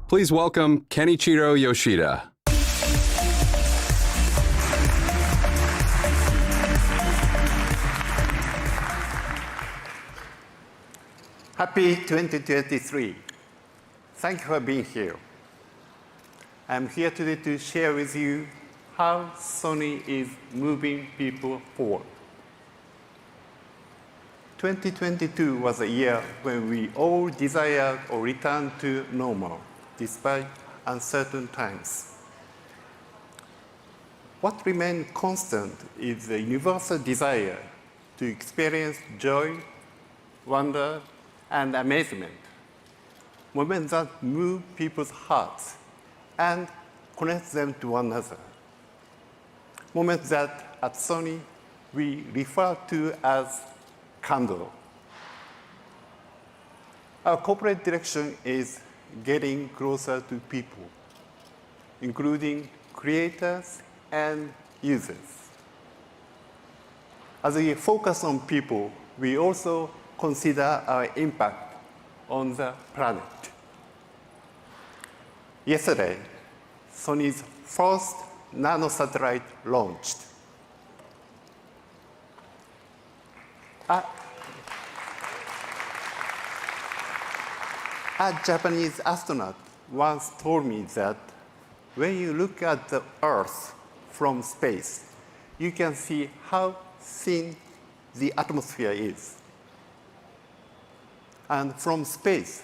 Please welcome Kenichiro Yoshida. Happy 2023. Thank you for being here. I'm here today to share with you how Sony is moving people forward. 2022 was a year when we all desired a return to normal, despite uncertain times. What remained constant is the universal desire to experience joy, wonder, and amazement, moments that move people's hearts and connect them to one another. Moments that at Sony we refer to as Kando. Our corporate direction is getting closer to people, including creators and users. As we focus on people, we also consider our impact on the planet. Yesterday, Sony's first nanosatellite launched. A Japanese astronaut once told me that when you look at the Earth from space, you can see how thin the atmosphere is. And from space,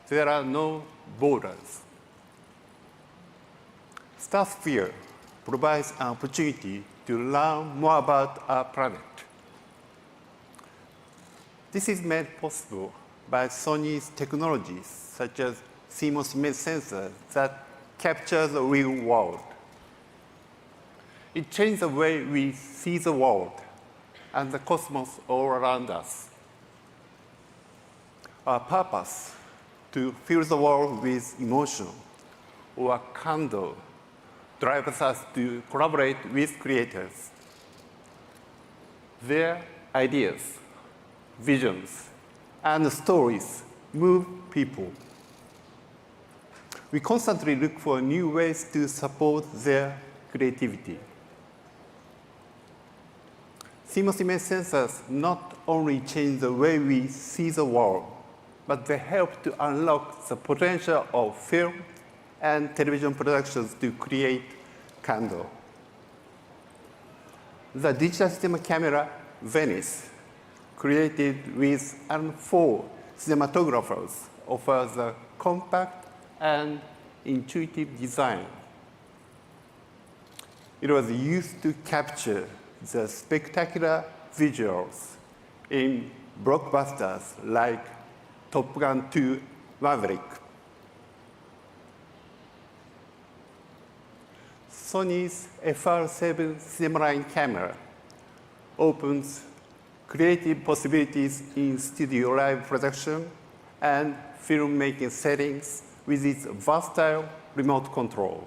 there are no borders. Starsphere provides an opportunity to learn more about our planet. This is made possible by Sony's technologies, such as CMOS image sensors that capture the real world. It changes the way we see the world and the cosmos all around us. Our purpose, to fill the world with emotion, or Kando, drives us to collaborate with creators. Their ideas, visions, and stories move people. We constantly look for new ways to support their creativity. CMOS image sensors not only change the way we see the world, but they help to unlock the potential of film and television productions to create Kando. The digital cinema camera, Venice, created with four cinematographers, offers a compact and intuitive design. It was used to capture the spectacular visuals in blockbusters like Top Gun 2 Maverick. Sony's FR7 Cinemaline camera opens creative possibilities in studio live production and filmmaking settings with its versatile remote control.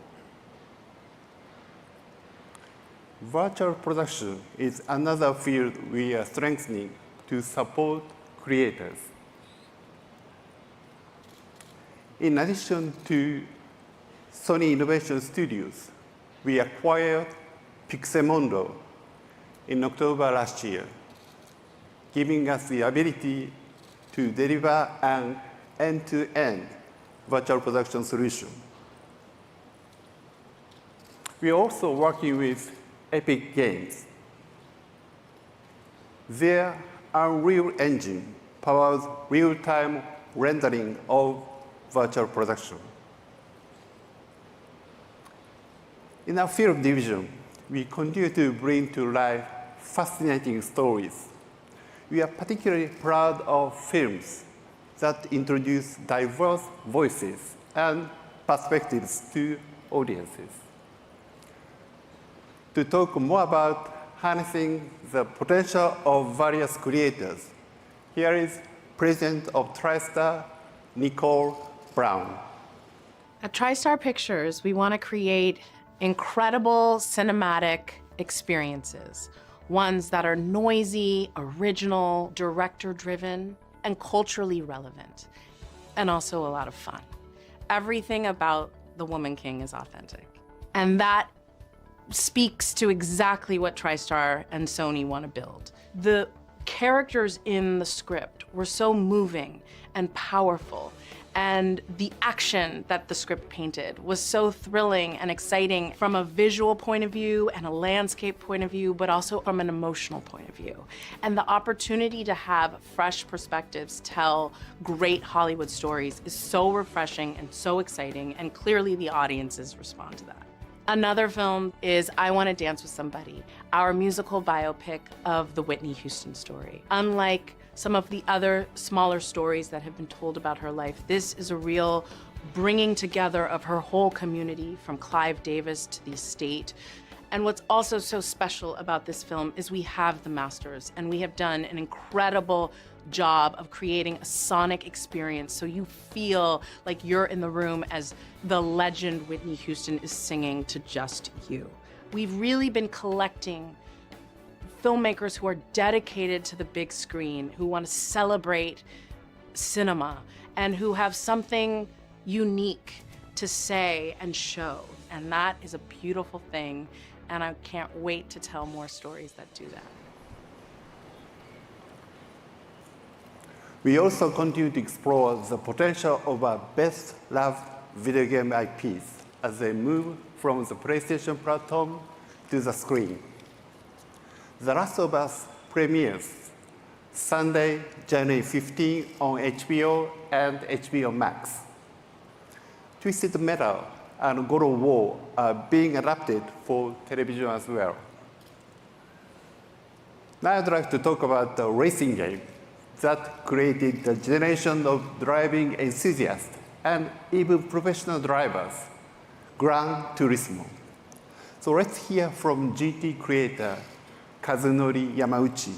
Virtual production is another field we are strengthening to support creators. In addition to Sony Innovation Studios, we acquired Pixemondo in October last year, giving us the ability to deliver an end-to-end virtual production solution. We are also working with Epic Games. Their Unreal Engine powers real-time rendering of virtual production. In our film division, we continue to bring to life fascinating stories. We are particularly proud of films that introduce diverse voices and perspectives to audiences. To talk more about harnessing the potential of various creators, here is President of TriStar, Nicole Brown. At TriStar Pictures, we want to create incredible cinematic experiences, ones that are noisy, original, director-driven, and culturally relevant, and also a lot of fun. everything about the Woman King is authentic. And that speaks to exactly what TriStar and Sony want to build. The characters in the script were so moving and powerful, and the action that the script painted was so thrilling and exciting from a visual point of view and a landscape point of view, but also from an emotional point of view. And the opportunity to have fresh perspectives tell great Hollywood stories is so refreshing and so exciting, and clearly the audiences respond to that. Another film is I Want to Dance with Somebody, our musical biopic of the Whitney Houston story. Unlike some of the other smaller stories that have been told about her life, this is a real bringing together of her whole community, from Clive Davis to the estate. And what's also so special about this film is we have the masters, and we have done an incredible job of creating a sonic experience so you feel like you're in the room as the legend Whitney Houston is singing to just you. We've really been collecting filmmakers who are dedicated to the big screen, who want to celebrate cinema, and who have something unique to say and show. And that is a beautiful thing, and I can't wait to tell more stories that do that. We also continue to explore the potential of our best-loved video game IPs as they move from the PlayStation platform to the screen. The Last of Us premieres Sunday, January 15 on HBO and HBO Max. Twisted Metal and God of War are being adapted for television as well. Now I'd like to talk about the racing game that created the generation of driving enthusiasts and even professional drivers, Gran Turismo. So let's hear from GT creator Kazunori Yamauchi.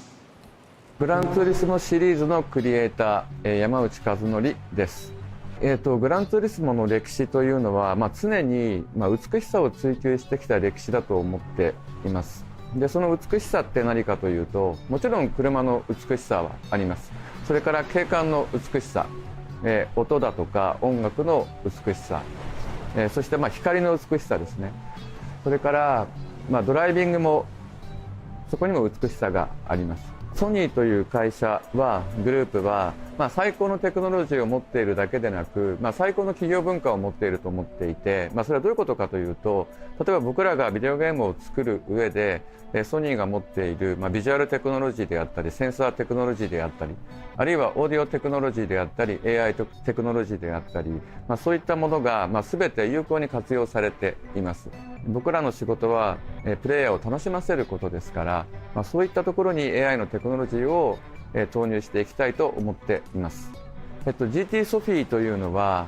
グランツーリスモシリーズのクリエイター、山内和則です。グランツーリスモの歴史というのは、常に、美しさを追求してきた歴史だと思っています。で、その美しさって何かというと、もちろん車の美しさはあります。それから景観の美しさ、音だとか音楽の美しさ、そして光の美しさですね。それからドライビングもそこにも美しさがあります。ソニーという会社は、グループは、最高のテクノロジーを持っているだけでなく、最高の企業文化を持っていると思っていて、それはどういうことかというと、例えば僕らがビデオゲームを作る上で、ソニーが持っている、ビジュアルテクノロジーであったり、センサーテクノロジーであったり、あるいはオーディオテクノロジーであったり、AI テクノロジーであったり、そういったものが、全て有効に活用されています。僕らの仕事は、プレイヤーを楽しませることですから、そういったところに AI のテクノロジーを、投入していきたいと思っています。GT ソフィーというのは、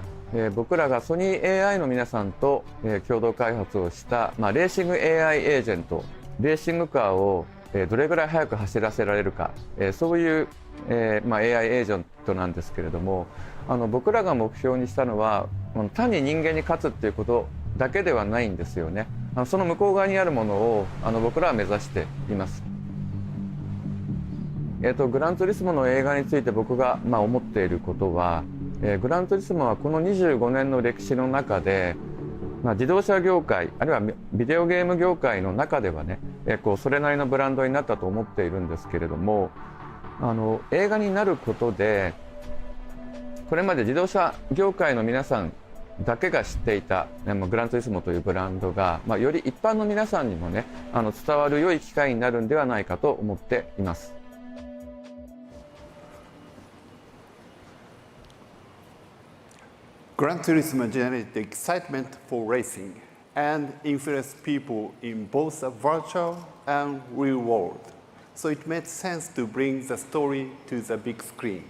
僕らがソニー AI の皆さんと、共同開発をした、レーシング AI エージェント、レーシングカーを、どれぐらい速く走らせられるか、そういう、AI エージェントなんですけれども、僕らが目標にしたのは単に人間に勝つっていうことだけではないんですよね。その向こう側にあるものを僕らは目指しています。グランツーリスモの映画について僕が思っていることは、グランツーリスモはこの25年の歴史の中で、自動車業界あるいはビデオゲーム業界の中ではね、それなりのブランドになったと思っているんですけれども、映画になることでこれまで自動車業界の皆さんだけが知っていたグランツーリスモというブランドが、より一般の皆さんにもね、伝わる良い機会になるんではないかと思っています。Gran Turismo generated excitement for racing and influenced people in both the virtual and real world. So it made sense to bring the story to the big screen.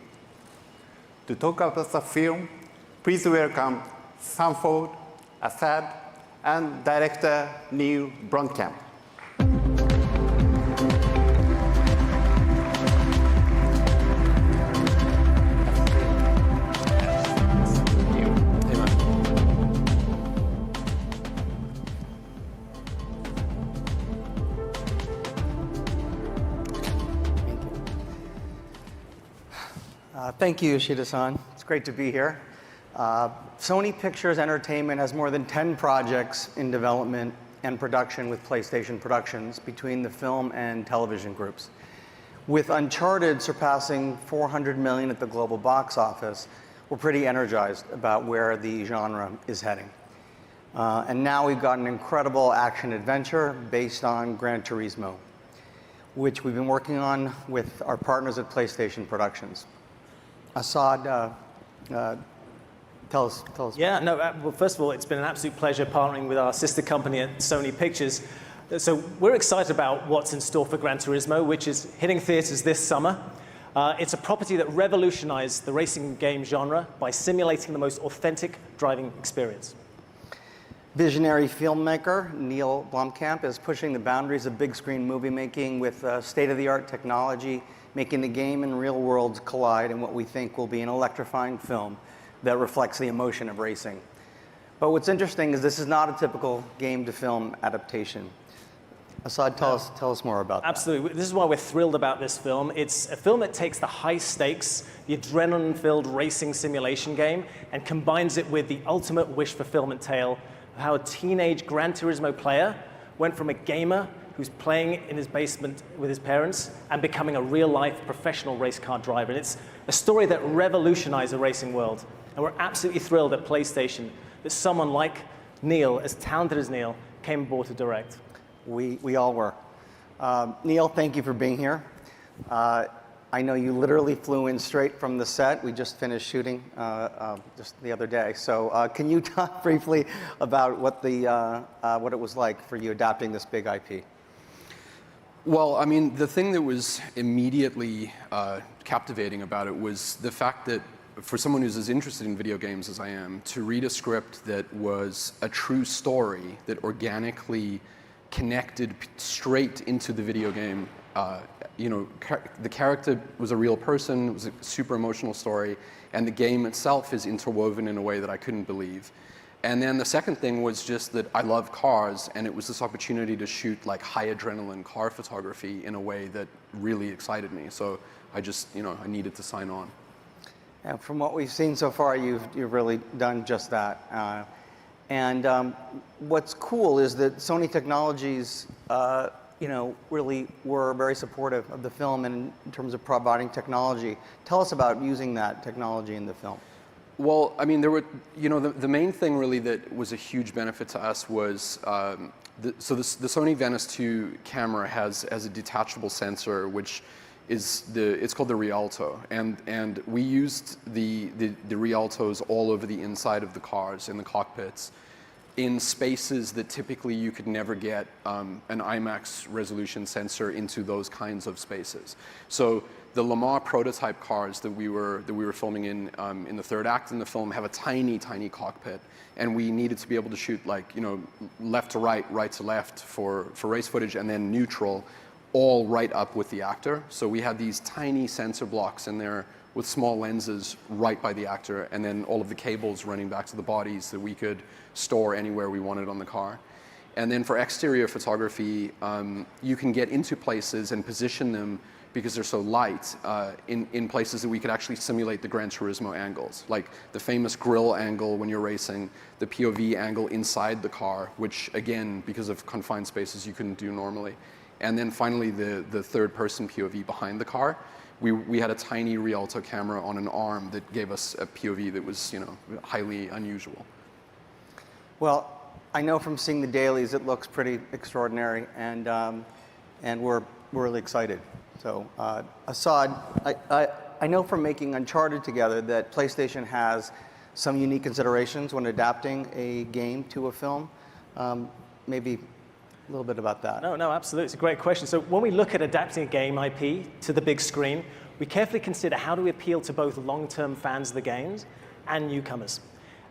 To talk about the film, please welcome Sanford, Assad, and director Neil Blomkamp. Thank you, Yoshida-san. It's great to be here. Sony Pictures Entertainment has more than 10 projects in development and production with PlayStation Productions between the film and television groups. With Uncharted surpassing 400 million at the global box office, we're pretty energized about where the genre is heading. And now we've got an incredible action adventure based on Gran Turismo, which we've been working on with our partners at PlayStation Productions. Assad, tell us. Yeah, no, well, first of all, it's been an absolute pleasure partnering with our sister company at Sony Pictures. So we're excited about what's in store for Gran Turismo, which is hitting theaters this summer. It's a property that revolutionized the racing game genre by simulating the most authentic driving experience. Visionary filmmaker Neil Blomkamp is pushing the boundaries of big screen movie making with state-of-the-art technology, making the game and real worlds collide in what we think will be an electrifying film that reflects the emotion of racing. But what's interesting is this is not a typical game-to-film adaptation. Assad, tell us more about that. Absolutely. This is why we're thrilled about this film. It's a film that takes the high stakes, the adrenaline-filled racing simulation game, and combines it with the ultimate wish fulfillment tale of how a teenage Gran Turismo player went from a gamer who's playing in his basement with his parents and becoming a real-life professional race car driver. And it's a story that revolutionized the racing world. And we're absolutely thrilled at PlayStation that someone like Neil, as talented as Neil, came aboard to direct. We all were. Neil, thank you for being here. I know you literally flew in straight from the set. We just finished shooting just the other day. So can you talk briefly about what it was like for you adapting this big IP? Well, I mean, the thing that was immediately captivating about it was the fact that for someone who's as interested in video games as I am, to read a script that was a true story that organically connected straight into the video game. The character was a real person, it was a super emotional story, and the game itself is interwoven in a way that I couldn't believe. And then the second thing was just that I love cars, and it was this opportunity to shoot like high adrenaline car photography in a way that really excited me. So I just, I needed to sign on. And from what we've seen so far, you've really done just that. What's cool is that Sony Technologies, really were very supportive of the film and in terms of providing technology. Tell us about using that technology in the film. Well, I mean, there were, the main thing really that was a huge benefit to us was, the Sony Venice 2 camera has a detachable sensor, which is it's called the Rialto, and we used the Rialtos all over the inside of the cars in the cockpits, in spaces that typically you could never get an IMAX resolution sensor into those kinds of spaces. So the Le Mans prototype cars that we were filming in the third act in the film have a tiny, tiny cockpit, and we needed to be able to shoot left to right, right to left for race footage, and then neutral, all right up with the actor. So we had these tiny sensor blocks in there with small lenses right by the actor, and then all of the cables running back to the bodies that we could store anywhere we wanted on the car. And then for exterior photography, you can get into places and position them because they're so light in places that we could actually simulate the Gran Turismo angles, like the famous grill angle when you're racing, the POV angle inside the car, which again, because of confined spaces, you couldn't do normally. And then finally, the third-person POV behind the car. We had a tiny Rialto camera on an arm that gave us a POV that was, highly unusual. Well, I know from seeing the dailies, it looks pretty extraordinary, and we're really excited. So, Assad, I know from making Uncharted together that PlayStation has some unique considerations when adapting a game to a film. Maybe a little bit about that. No, absolutely. It's a great question. So when we look at adapting a game IP to the big screen, we carefully consider how do we appeal to both long-term fans of the games and newcomers.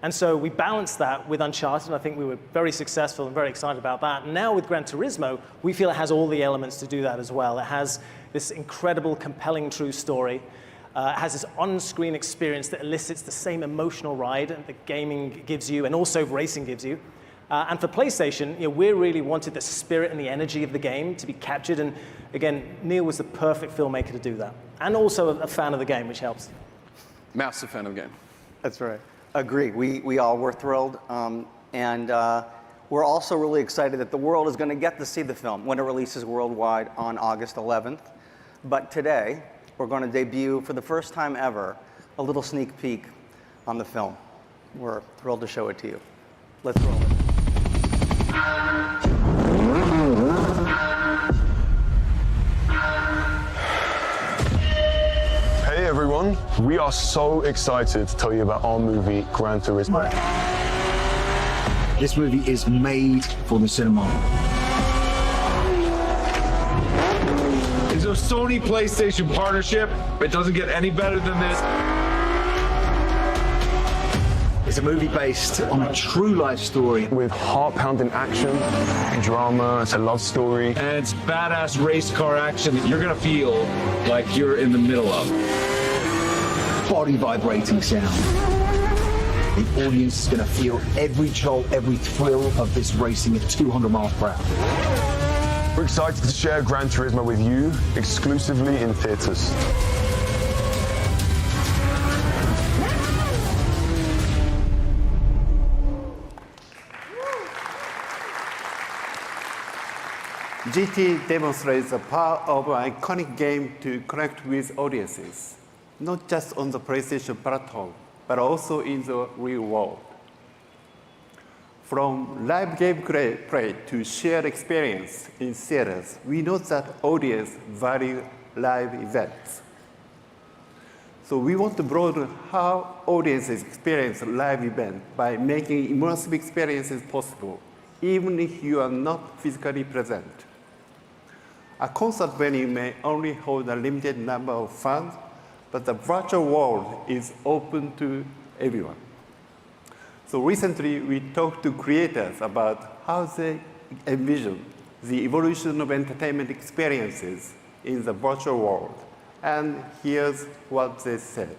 And so we balanced that with Uncharted, and I think we were very successful and very excited about that. And now with Gran Turismo, we feel it has all the elements to do that as well. It has this incredible, compelling, true story. It has this on-screen experience that elicits the same emotional ride that gaming gives you and also racing gives you. And for PlayStation, we really wanted the spirit and the energy of the game to be captured. And again, Neil was the perfect filmmaker to do that. And also a fan of the game, which helps. Massive fan of the game. That's right. Agree. We all were thrilled. And we're also really excited that the world is going to get to see the film when it releases worldwide on August 11th. But today, we're going to debut, for the first time ever, a little sneak peek on the film. We're thrilled to show it to you. Let's roll it. Hey everyone, we are so excited to tell you about our movie, Gran Turismo. This movie is made for the cinema. It's a Sony PlayStation partnership. It doesn't get any better than this. It's a movie based on a true life story. With heart-pounding action, drama, it's a love story. And it's badass race car action that you're gonna feel like you're in the middle of. Body vibrating sound. The audience is gonna feel every jolt, every thrill of this racing at 200 miles per hour. We're excited to share Gran Turismo with you exclusively in theaters. GT demonstrates the power of an iconic game to connect with audiences, not just on the PlayStation platform, but also in the real world. From live game play to shared experience in theaters, we know that audience value live events. So we want to broaden how audiences experience a live event by making immersive experiences possible, even if you are not physically present. A concert venue may only hold a limited number of fans, but the virtual world is open to everyone. So recently, we talked to creators about how they envision the evolution of entertainment experiences in the virtual world. And here's what they said.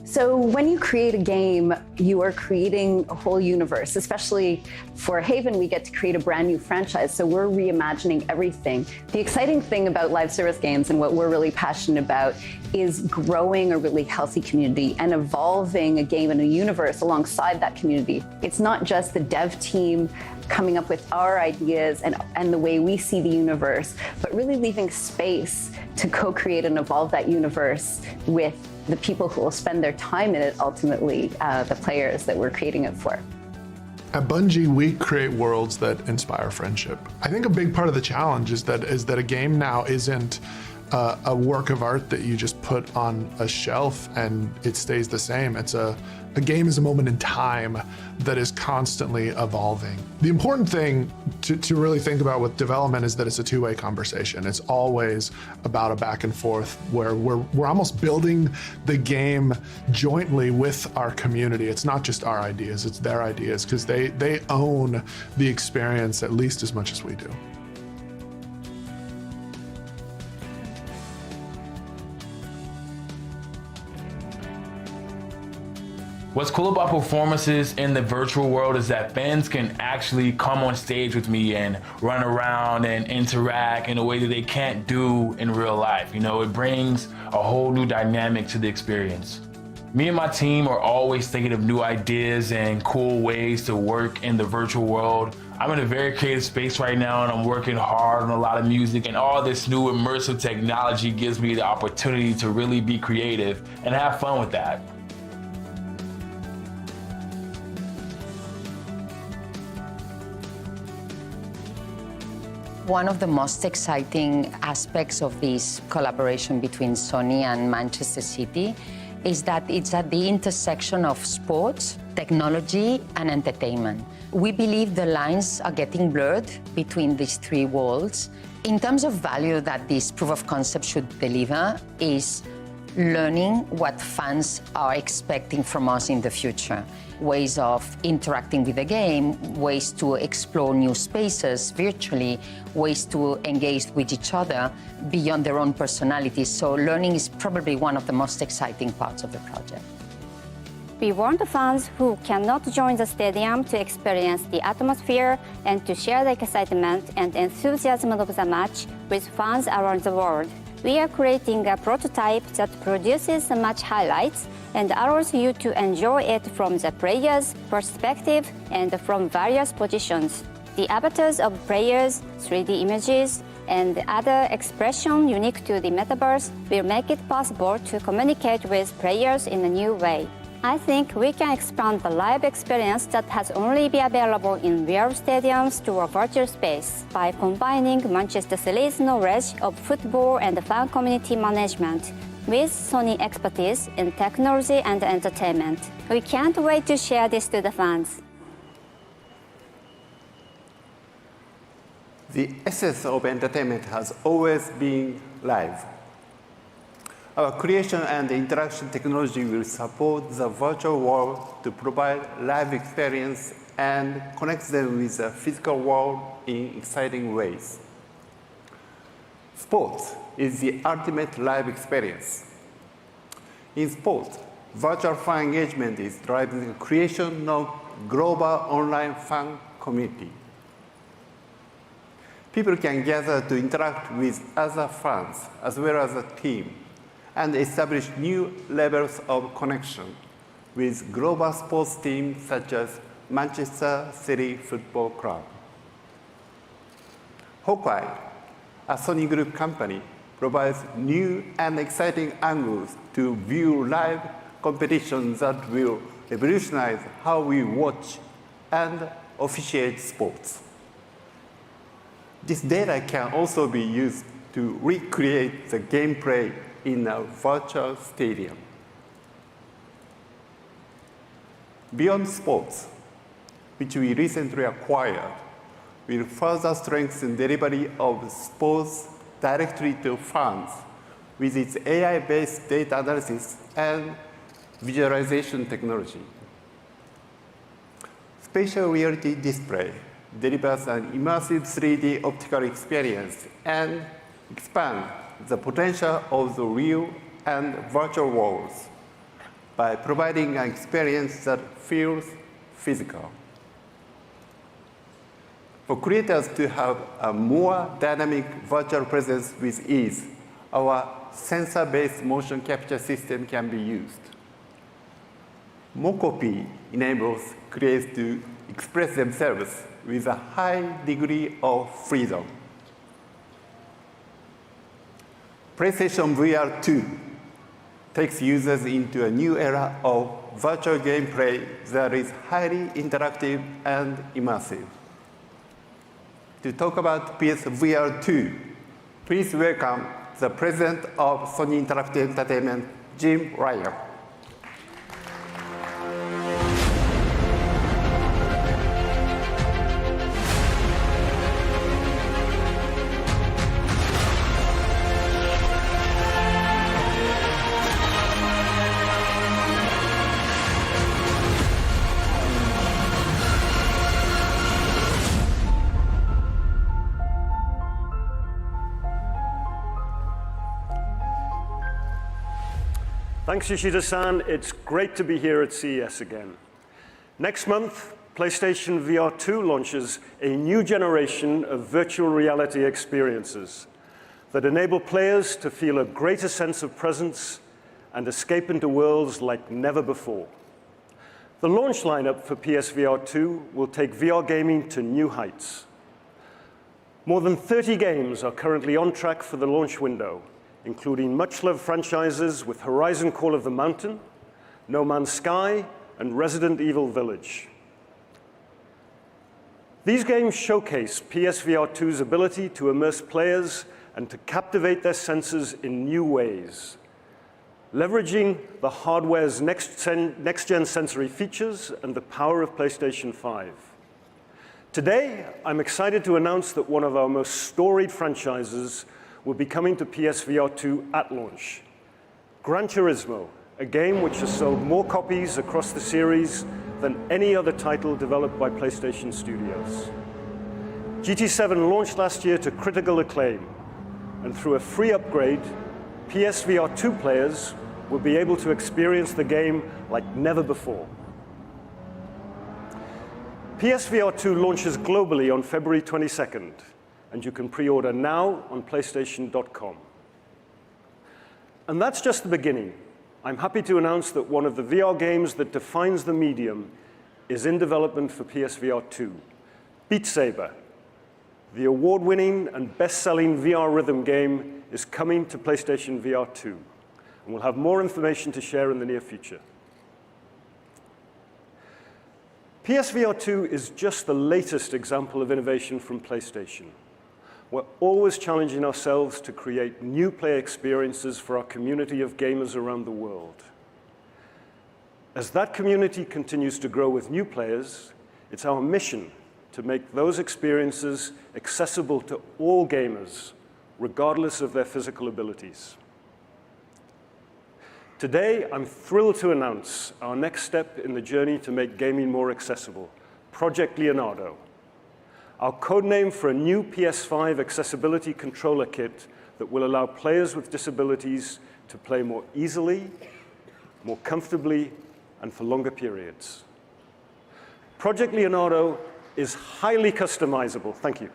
So when you create a game, you are creating a whole universe. Especially for Haven, we get to create a brand new franchise, so we're reimagining everything. The exciting thing about live service games and what we're really passionate about is growing a really healthy community and evolving a game and a universe alongside that community. It's not just the dev team coming up with our ideas and the way we see the universe, but really leaving space to co-create and evolve that universe with the people who will spend their time in it, ultimately, the players that we're creating it for. At Bungie, we create worlds that inspire friendship. I think a big part of the challenge is that a game now isn't a work of art that you just put on a shelf and it stays the same. A game is a moment in time that is constantly evolving. The important thing to really think about with development is that it's a two-way conversation. It's always about a back and forth where we're almost building the game jointly with our community. It's not just our ideas, it's their ideas, because they own the experience at least as much as we do. What's cool about performances in the virtual world is that fans can actually come on stage with me and run around and interact in a way that they can't do in real life. You know, it brings a whole new dynamic to the experience. Me and my team are always thinking of new ideas and cool ways to work in the virtual world. I'm in a very creative space right now and I'm working hard on a lot of music, and all this new immersive technology gives me the opportunity to really be creative and have fun with that. One of the most exciting aspects of this collaboration between Sony and Manchester City is that it's at the intersection of sports, technology, and entertainment. We believe the lines are getting blurred between these three worlds. In terms of value that this proof of concept should deliver is learning what fans are expecting from us in the future. Ways of interacting with the game, ways to explore new spaces virtually, ways to engage with each other beyond their own personalities. So learning is probably one of the most exciting parts of the project. We want fans who cannot join the stadium to experience the atmosphere and to share the excitement and enthusiasm of the match with fans around the world. We are creating a prototype that produces the match highlights and allows you to enjoy it from the player's perspective and from various positions. The avatars of players, 3D images, and other expression unique to the metaverse will make it possible to communicate with players in a new way. I think we can expand the live experience that has only been available in real stadiums to a virtual space by combining Manchester City's knowledge of football and fan community management with Sony expertise in technology and entertainment. We can't wait to share this to the fans. The essence of entertainment has always been live. Our creation and interaction technology will support the virtual world to provide live experience and connect them with the physical world in exciting ways. Sports is the ultimate live experience. In sports, virtual fan engagement is driving the creation of global online fan community. People can gather to interact with other fans as well as a team and establish new levels of connection with global sports teams such as Manchester City Football Club. Hawkeye, a Sony Group company, provides new and exciting angles to view live competitions that will revolutionize how we watch and officiate sports. This data can also be used to recreate the gameplay in a virtual stadium. Beyond Sports, which we recently acquired, will further strengthen delivery of sports directly to fans with its AI-based data analysis and visualization technology. Spatial reality display delivers an immersive 3D optical experience and expands the potential of the real and virtual worlds by providing an experience that feels physical. For creators to have a more dynamic virtual presence with ease, our sensor-based motion capture system can be used. Mocopy enables creators to express themselves with a high degree of freedom. PlayStation VR 2 takes users into a new era of virtual gameplay that is highly interactive and immersive. To talk about PSVR 2, please welcome the president of Sony Interactive Entertainment, Jim Ryan. Thanks, Yoshida-san. It's great to be here at CES again. Next month, PlayStation VR 2 launches a new generation of virtual reality experiences that enable players to feel a greater sense of presence and escape into worlds like never before. The launch lineup for PSVR 2 will take VR gaming to new heights. More than 30 games are currently on track for the launch window, including much-loved franchises with Horizon Call of the Mountain, No Man's Sky, and Resident Evil Village. These games showcase PSVR 2's ability to immerse players and to captivate their senses in new ways, leveraging the hardware's next-gen sensory features and the power of PlayStation 5. Today, I'm excited to announce that one of our most storied franchises will be coming to PSVR 2 at launch. Gran Turismo, a game which has sold more copies across the series than any other title developed by PlayStation Studios. GT7 launched last year to critical acclaim, and through a free upgrade, PSVR 2 players will be able to experience the game like never before. PSVR 2 launches globally on February 22nd, and you can pre-order now on PlayStation.com. And that's just the beginning. I'm happy to announce that one of the VR games that defines the medium is in development for PSVR 2, Beat Saber. The award-winning and best-selling VR rhythm game is coming to PlayStation VR 2, and we'll have more information to share in the near future. PSVR 2 is just the latest example of innovation from PlayStation. We're always challenging ourselves to create new play experiences for our community of gamers around the world. As that community continues to grow with new players, it's our mission to make those experiences accessible to all gamers, regardless of their physical abilities. Today, I'm thrilled to announce our next step in the journey to make gaming more accessible, Project Leonardo, our codename for a new PS5 accessibility controller kit that will allow players with disabilities to play more easily, more comfortably, and for longer periods. Project Leonardo is highly customizable, thank you,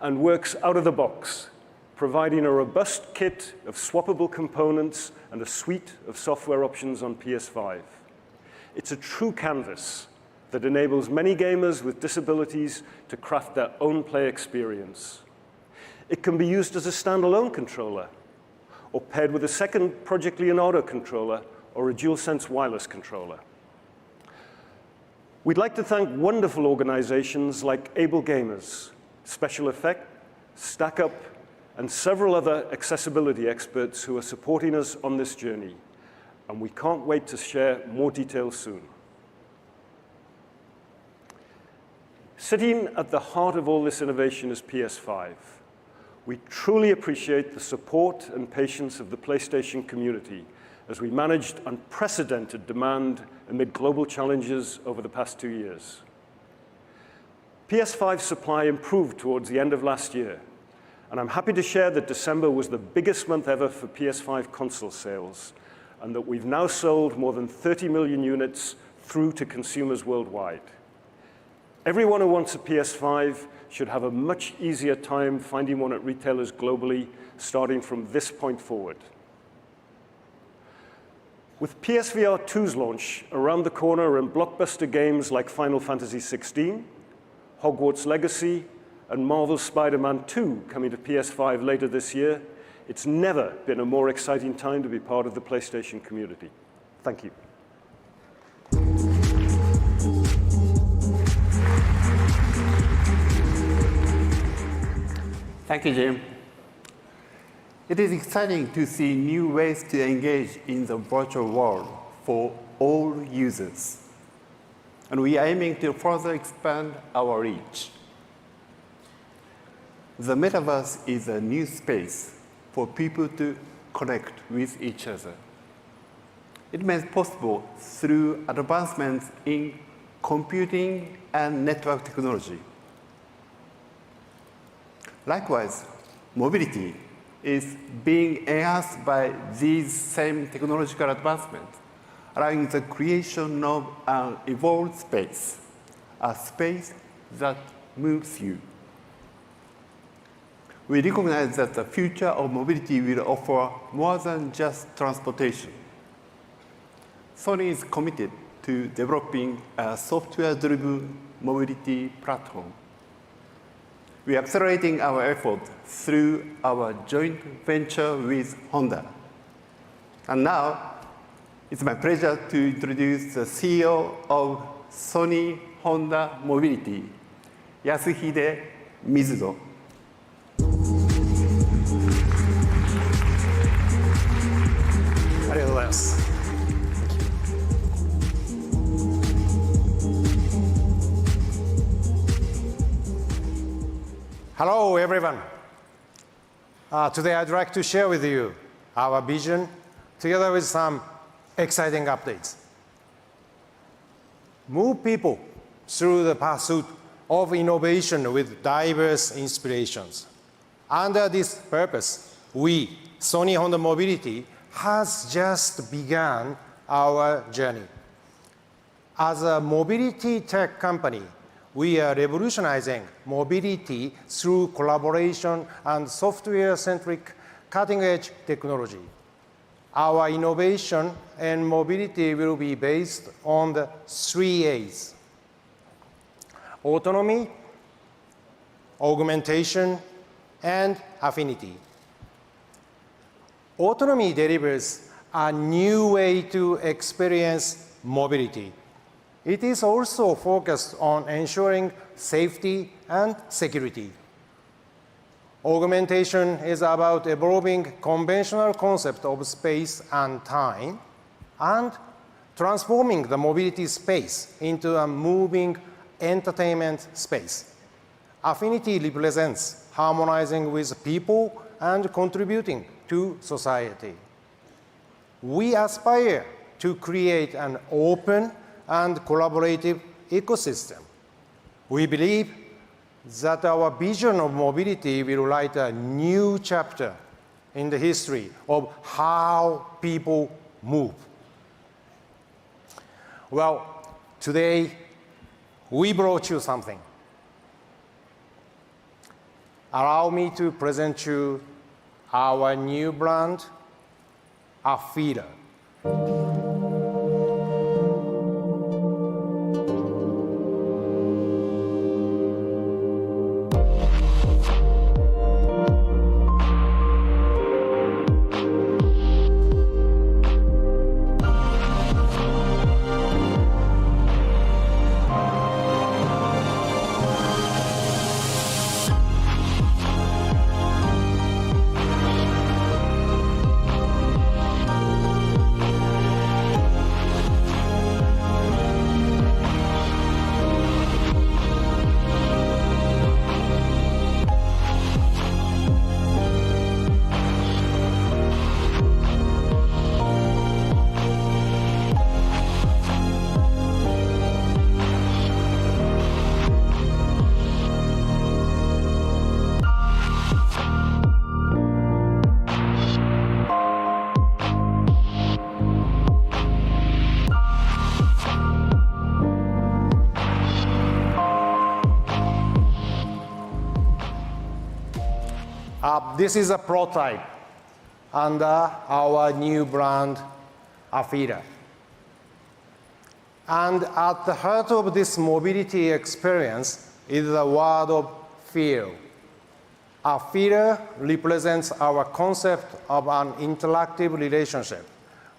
and works out of the box, providing a robust kit of swappable components and a suite of software options on PS5. It's a true canvas that enables many gamers with disabilities to craft their own play experience. It can be used as a standalone controller, or paired with a second Project Leonardo controller or a DualSense wireless controller. We'd like to thank wonderful organizations like Able Gamers, Special Effect, Stack Up, and several other accessibility experts who are supporting us on this journey, and we can't wait to share more details soon. Sitting at the heart of all this innovation is PS5. We truly appreciate the support and patience of the PlayStation community as we managed unprecedented demand amid global challenges over the past 2 years. PS5 supply improved towards the end of last year, and I'm happy to share that December was the biggest month ever for PS5 console sales, and that we've now sold more than 30 million units through to consumers worldwide. Everyone who wants a PS5 should have a much easier time finding one at retailers globally, starting from this point forward. With PSVR 2's launch around the corner and blockbuster games like Final Fantasy XVI, Hogwarts Legacy, and Marvel's Spider-Man 2 coming to PS5 later this year, it's never been a more exciting time to be part of the PlayStation community. Thank you. Thank you, Jim. It is exciting to see new ways to engage in the virtual world for all users. And we are aiming to further expand our reach. The metaverse is a new space for people to connect with each other. It made possible through advancements in computing and network technology. Likewise, mobility is being enhanced by these same technological advancements, allowing the creation of an evolved space, a space that moves you. We recognize that the future of mobility will offer more than just transportation. Sony is committed to developing a software-driven mobility platform. We are accelerating our effort through our joint venture with Honda. And now, it's my pleasure to introduce the CEO of Sony Honda Mobility, Yasuhide Mizuno. Hello, everyone. Today, I'd like to share with you our vision, together with some exciting updates. Move people through the pursuit of innovation with diverse inspirations. Under this purpose, we, Sony Honda Mobility, has just begun our journey. As a mobility tech company, we are revolutionizing mobility through collaboration and software-centric cutting-edge technology. Our innovation and mobility will be based on the 3 A's: autonomy, augmentation, and affinity. Autonomy delivers a new way to experience mobility. It is also focused on ensuring safety and security. Augmentation is about evolving conventional concept of space and time and transforming the mobility space into a moving entertainment space. Affinity represents harmonizing with people and contributing to society. We aspire to create an open and collaborative ecosystem. We believe that our vision of mobility will write a new chapter in the history of how people move. Well, today we brought you something. Allow me to present you our new brand, Afira. This is a prototype under our new brand, Afira. And at the heart of this mobility experience is the word of feel. Afira represents our concept of an interactive relationship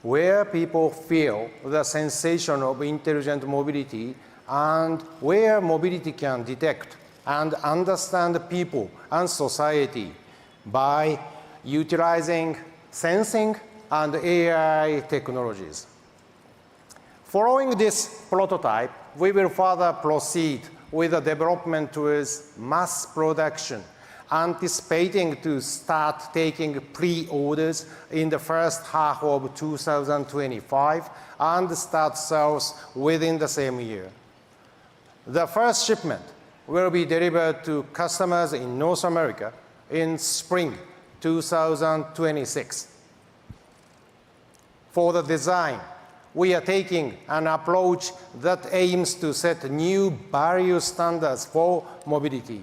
where people feel the sensation of intelligent mobility and where mobility can detect and understand people and society by utilizing sensing and AI technologies. Following this prototype, we will further proceed with the development towards mass production, anticipating to start taking pre-orders in the first half of 2025 and start sales within the same year. The first shipment will be delivered to customers in North America in spring 2026. For the design, we are taking an approach that aims to set new value standards for mobility.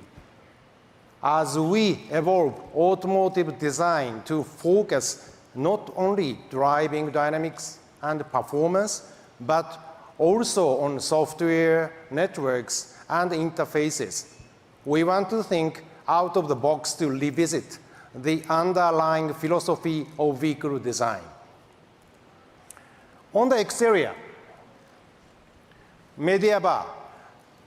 As we evolve automotive design to focus not only driving dynamics and performance, but also on software, networks, and interfaces, we want to think out of the box to revisit the underlying philosophy of vehicle design. On the exterior, Media Bar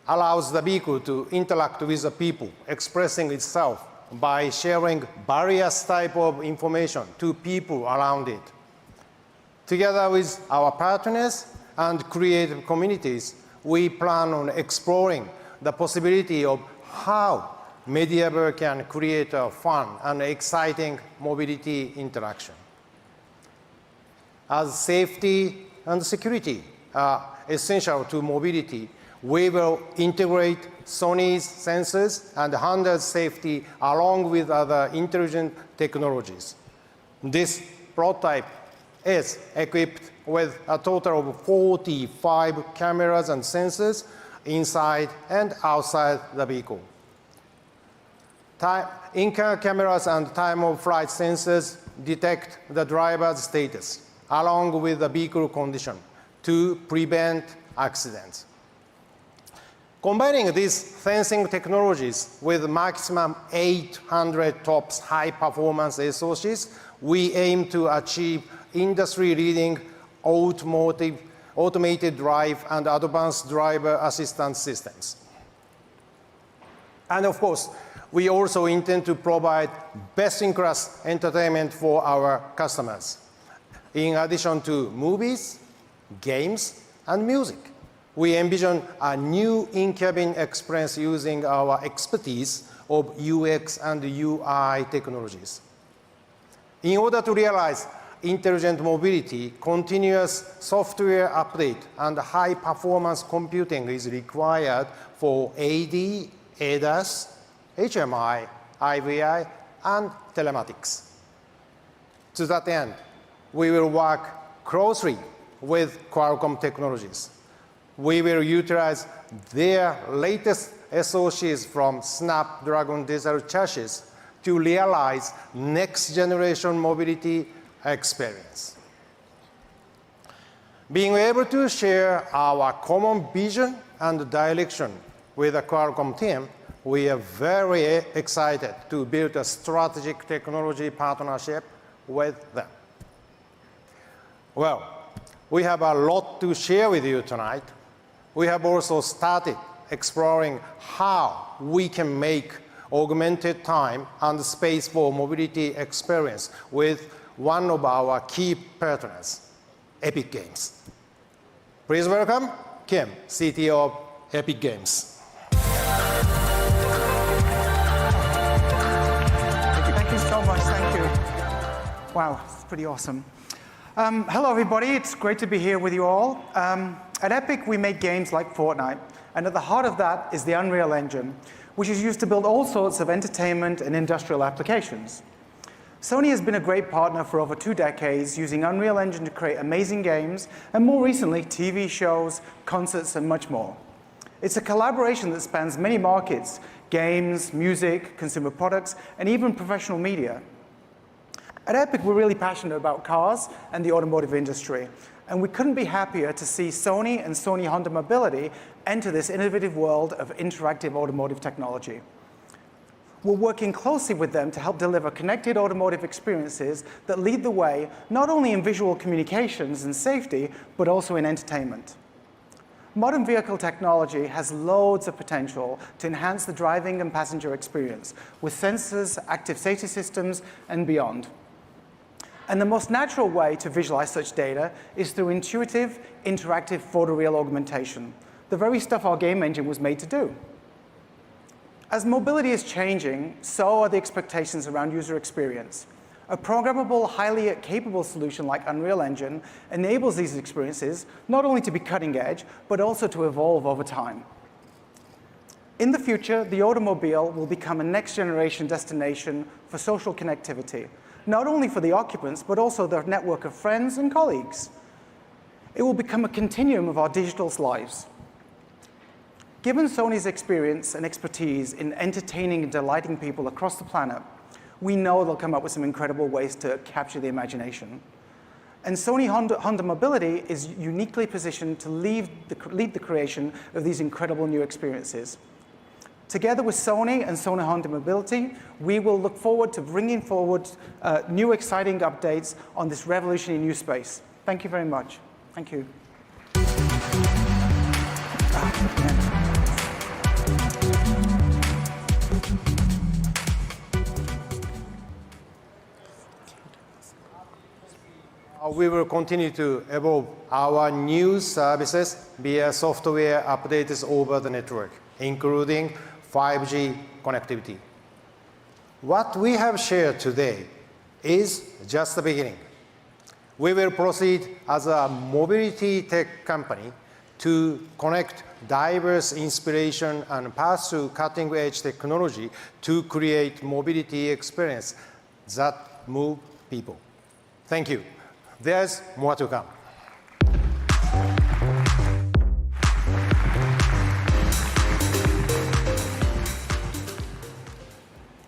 allows the vehicle to interact with the people, expressing itself by sharing various types of information to people around it. Together with our partners and creative communities, we plan on exploring the possibility of how MediaVer can create a fun and exciting mobility interaction. As safety and security are essential to mobility, we will integrate Sony's sensors and handheld safety along with other intelligent technologies. This prototype is equipped with a total of 45 cameras and sensors inside and outside the vehicle. In-car cameras and time-of-flight sensors detect the driver's status along with the vehicle condition to prevent accidents. Combining these sensing technologies with maximum 800 TOPS high-performance SoCs, we aim to achieve industry-leading automated drive and advanced driver assistance systems. And of course, we also intend to provide best-in-class entertainment for our customers, in addition to movies, games, and music. We envision a new in-cabin experience using our expertise of UX and UI technologies. In order to realize intelligent mobility, continuous software update and high-performance computing is required for AD, ADAS, HMI, IVI, and telematics. To that end, we will work closely with Qualcomm Technologies. We will utilize their latest SoCs from Snapdragon Digital Chassis to realize next-generation mobility experience. Being able to share our common vision and direction with the Qualcomm team, we are very excited to build a strategic technology partnership with them. Well, we have a lot to share with you tonight. We have also started exploring how we can make augmented time and space for mobility experience with one of our key partners, Epic Games. Please welcome Kim, CTO of Epic Games. Thank you so much. Thank you. Wow, it's pretty awesome. Hello, everybody. It's great to be here with you all. At Epic, we make games like Fortnite, and at the heart of that is the Unreal Engine, which is used to build all sorts of entertainment and industrial applications. Sony has been a great partner for over 2 decades, using Unreal Engine to create amazing games, and more recently, TV shows, concerts, and much more. It's a collaboration that spans many markets: games, music, consumer products, and even professional media. At Epic, we're really passionate about cars and the automotive industry, and we couldn't be happier to see Sony and Sony Honda Mobility enter this innovative world of interactive automotive technology. We're working closely with them to help deliver connected automotive experiences that lead the way not only in visual communications and safety, but also in entertainment. Modern vehicle technology has loads of potential to enhance the driving and passenger experience with sensors, active safety systems, and beyond. And the most natural way to visualize such data is through intuitive, interactive photoreal augmentation, the very stuff our game engine was made to do. As mobility is changing, so are the expectations around user experience. A programmable, highly capable solution like Unreal Engine enables these experiences not only to be cutting edge, but also to evolve over time. In the future, the automobile will become a next-generation destination for social connectivity, not only for the occupants, but also their network of friends and colleagues. It will become a continuum of our digital lives. Given Sony's experience and expertise in entertaining and delighting people across the planet, we know they'll come up with some incredible ways to capture the imagination. And Sony Honda Mobility is uniquely positioned to lead the creation of these incredible new experiences. Together with Sony and Sony Honda Mobility, we will look forward to bringing forward new exciting updates on this revolutionary new space. Thank you very much. Thank you. We will continue to evolve our new services via software updates over the network, including 5G connectivity. What we have shared today is just the beginning. We will proceed as a mobility tech company to connect diverse inspiration and pass through cutting-edge technology to create mobility experience that move people. Thank you. There's more to come.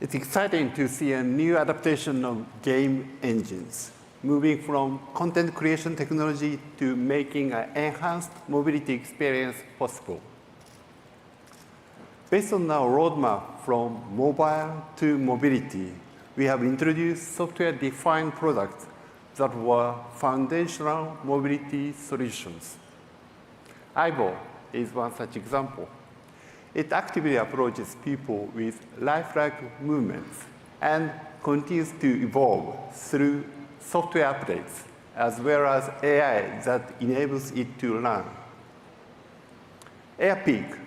It's exciting to see a new adaptation of game engines, moving from content creation technology to making an enhanced mobility experience possible. Based on our roadmap from mobile to mobility, we have introduced software-defined products that were foundational mobility solutions. Aibo is one such example. It actively approaches people with lifelike movements and continues to evolve through software updates, as well as AI that enables it to learn. AirPeak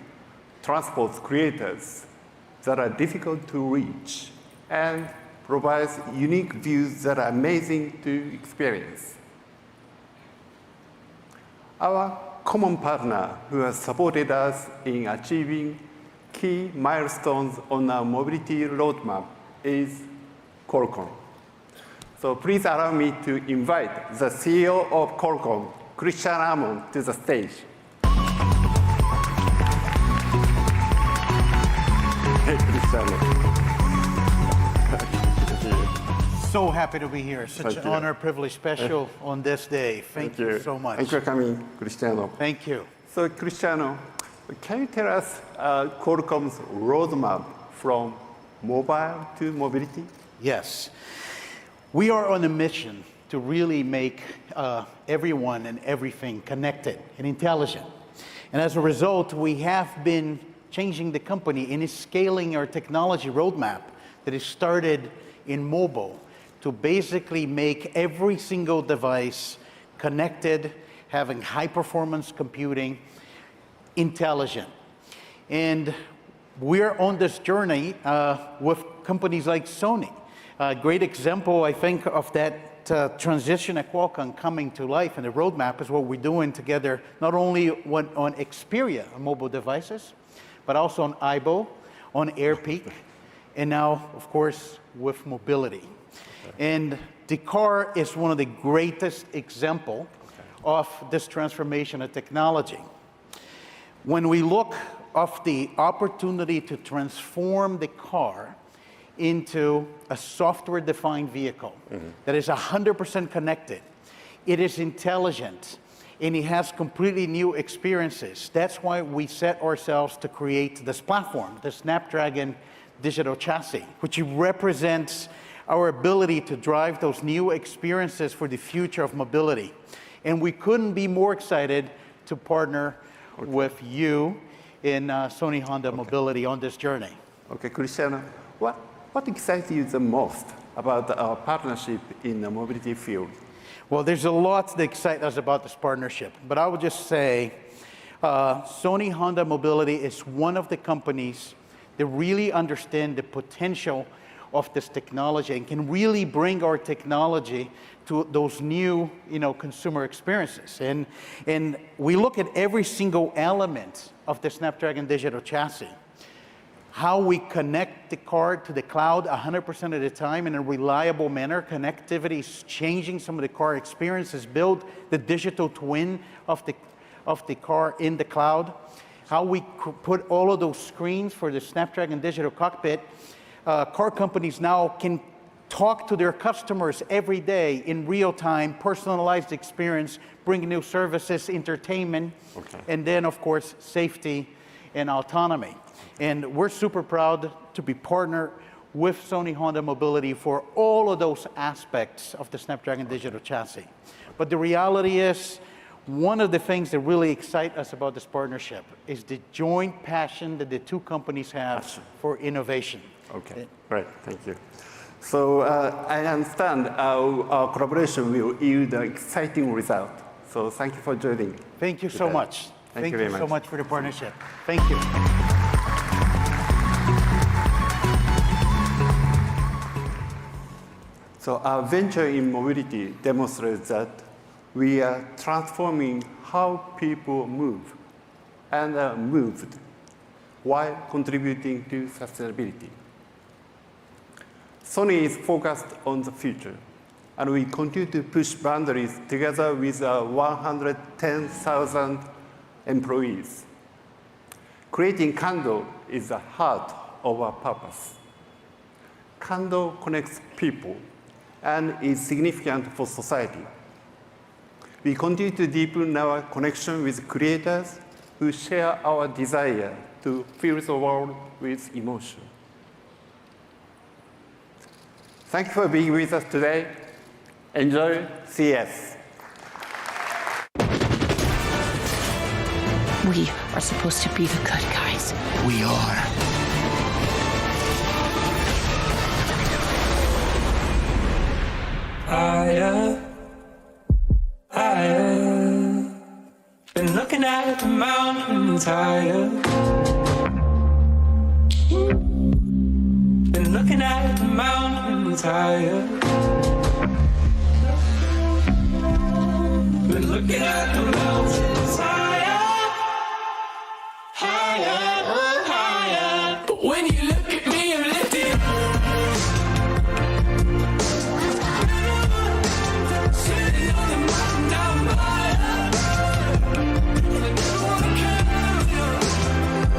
transports creators that are difficult to reach and provides unique views that are amazing to experience. Our common partner who has supported us in achieving key milestones on our mobility roadmap is Qualcomm. So please allow me to invite the CEO of Qualcomm, Christian Amon, to the stage. Hey, Cristiano. So happy to be here. Such an honor, privilege, special on this day. Thank you so much. Thank you for coming, Cristiano. Thank you. So, Cristiano, can you tell us Qualcomm's roadmap from mobile to mobility? Yes. We are on a mission to really make everyone and everything connected and intelligent. And as a result, we have been changing the company and scaling our technology roadmap that is started in mobile to basically make every single device connected, having high-performance computing, intelligent. And we're on this journey with companies like Sony. A great example, I think, of that transition at Qualcomm coming to life and the roadmap is what we're doing together, not only on Xperia on mobile devices, but also on Aibo, on AirPeak, and now, of course, with mobility. And the car is one of the greatest examples of this transformation of technology. When we look at the opportunity to transform the car into a software-defined vehicle that is 100% connected, it is intelligent, and it has completely new experiences. That's why we set ourselves to create this platform, the Snapdragon Digital Chassis, which represents our ability to drive those new experiences for the future of mobility. And we couldn't be more excited to partner with you in Sony Honda Mobility on this journey. Okay, Cristiano, what excites you the most about our partnership in the mobility field? Well, there's a lot that excites us about this partnership, but I would just say Sony Honda Mobility is one of the companies that really understand the potential of this technology and can really bring our technology to those new, consumer experiences. And we look at every single element of the Snapdragon Digital Chassis, how we connect the car to the cloud 100% of the time in a reliable manner. Connectivity is changing some of the car experiences, build the digital twin of the car in the cloud, how we put all of those screens for the Snapdragon Digital Cockpit. Car companies now can talk to their customers every day in real time, personalized experience, bring new services, entertainment, and then, of course, safety and autonomy. And we're super proud to be partnered with Sony Honda Mobility for all of those aspects of the Snapdragon Digital Chassis. But the reality is, one of the things that really excite us about this partnership is the joint passion that the two companies have for innovation. Okay, great, thank you. So I understand our collaboration will yield an exciting result. So thank you for joining. Thank you so much. Thank you very much. So much for the partnership. Thank you. So our venture in mobility demonstrates that we are transforming how people move and are moved while contributing to sustainability. Sony is focused on the future, and we continue to push boundaries together with 110,000 employees. Creating Kando is the heart of our purpose. Kando connects people and is significant for society. We continue to deepen our connection with creators who share our desire to fill the world with emotion. Thank you for being with us today. Enjoy CES. We are supposed to be the good guys. We are. I've been looking at the mountains higher. Been looking at the mountains higher. Been looking at the mountains higher, higher, oh higher. But when you look at me, I'm lifted. Sitting on the mountain down higher. And I don't wanna come down.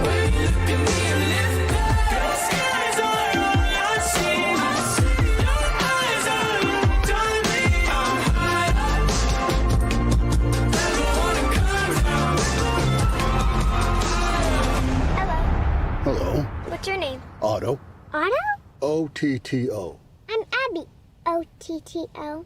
When you look at me, I'm lifted. The skies are all I see. Your eyes are locked on me. I'm higher. Never wanna come down. Hello. What's your name? Otto. Otto? O-T-T-O. I'm Abby. O-T-T-O.